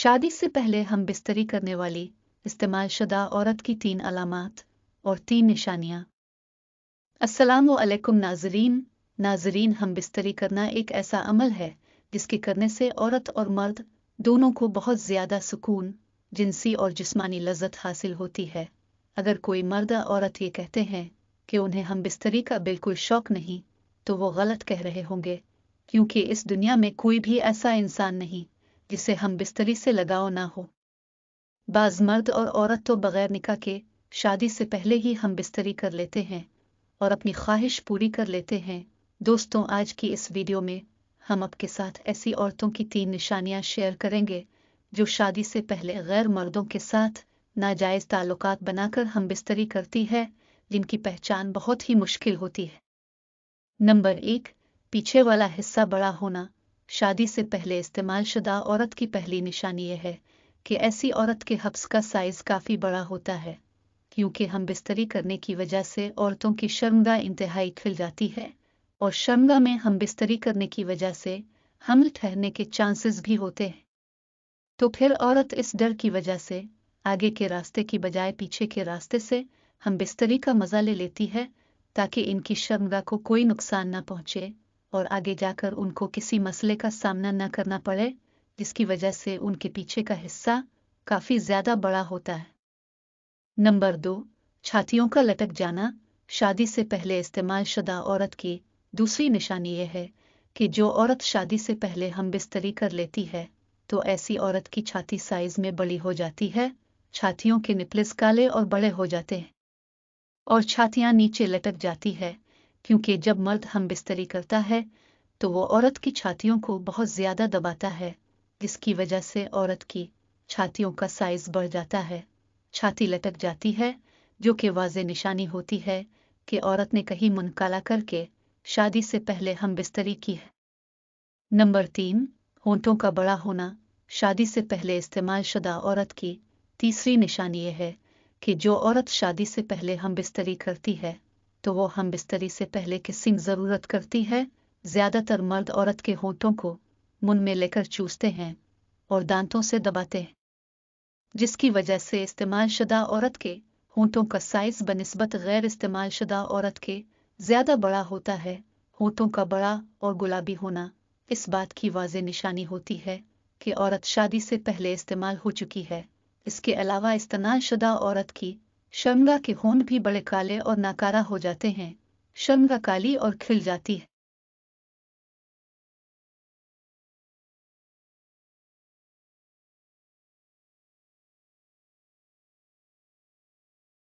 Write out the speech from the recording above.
शादी से पहले हम बिस्तरी करने वाली इस्तेमाल शुदा औरत की 3 अलामात और 3 निशानियां। अस्सलामु अलैकुम नाज़रीन, हम बिस्तरी करना एक ऐसा अमल है जिसके करने से औरत और मर्द दोनों को बहुत ज़्यादा सुकून, जिनसी और जिस्मानी लज़्ज़त हासिल होती है। अगर कोई मर्द औरत ये कहते हैं कि उन्हें हम बिस्तरी का बिल्कुल शौक नहीं, तो वो गलत कह रहे होंगे, क्योंकि इस दुनिया में कोई भी ऐसा इंसान नहीं जिसे हम बिस्तरी से लगाव ना हो। बाज़ मर्द और औरत तो बगैर निकाह के शादी से पहले ही हम बिस्तरी कर लेते हैं और अपनी ख्वाहिश पूरी कर लेते हैं। दोस्तों, आज की इस वीडियो में हम आपके साथ ऐसी औरतों की 3 निशानियां शेयर करेंगे जो शादी से पहले गैर मर्दों के साथ नाजायज़ ताल्लुकात बनाकर हम बिस्तरी करती है, जिनकी पहचान बहुत ही मुश्किल होती है। नंबर 1, पीछे वाला हिस्सा बड़ा होना। शादी से पहले इस्तेमाल शुदा औरत की पहली निशानी यह है कि ऐसी औरत के हब्स का साइज काफ़ी बड़ा होता है, क्योंकि हम बिस्तरी करने की वजह से औरतों की शर्मगाह इंतहाई खिल जाती है और शर्मगाह में हम बिस्तरी करने की वजह से हमल ठहरने के चांसेस भी होते हैं। तो फिर औरत इस डर की वजह से आगे के रास्ते की बजाय पीछे के रास्ते से हम बिस्तरी का मज़ा ले लेती है, ताकि इनकी शर्मगाह को कोई नुकसान न पहुंचे और आगे जाकर उनको किसी मसले का सामना न करना पड़े, जिसकी वजह से उनके पीछे का हिस्सा काफ़ी ज़्यादा बड़ा होता है। नंबर 2, छातियों का लटक जाना। शादी से पहले इस्तेमाल शुदा औरत की दूसरी निशानी यह है कि जो औरत शादी से पहले हम बिस्तरी कर लेती है, तो ऐसी औरत की छाती साइज में बड़ी हो जाती है, छातियों के निपल्स काले और बड़े हो जाते हैं और छातियां नीचे लटक जाती है, क्योंकि जब मर्द हम बिस्तरी करता है तो वो औरत की छातियों को बहुत ज़्यादा दबाता है, जिसकी वजह से औरत की छातियों का साइज बढ़ जाता है, छाती लटक जाती है, जो कि वाज़े निशानी होती है कि औरत ने कहीं मुंह काला करके शादी से पहले हम बिस्तरी की है। नंबर 3, होंठों का बड़ा होना। शादी से पहले इस्तेमाल शुदा औरत की तीसरी निशानी यह है कि जो औरत शादी से पहले हम बिस्तरी करती है, तो वो हम बिस्तरी से पहले किसिंग ज़रूरत करती है। ज़्यादातर मर्द औरत के होंठों को मुंह में लेकर चूसते हैं और दांतों से दबाते हैं, जिसकी वजह से इस्तेमाल शुदा औरत के होंठों का साइज बनिस्बत गैर इस्तेमाल शुदा औरत के ज़्यादा बड़ा होता है। होंठों का बड़ा और गुलाबी होना इस बात की वाज़े निशानी होती है कि औरत शादी से पहले इस्तेमाल हो चुकी है। इसके अलावा इस्तेमाल शुदा औरत की शर्मगाह के होंठ भी बड़े काले और नाकारा हो जाते हैं, शर्मगाह काली और खिल जाती है।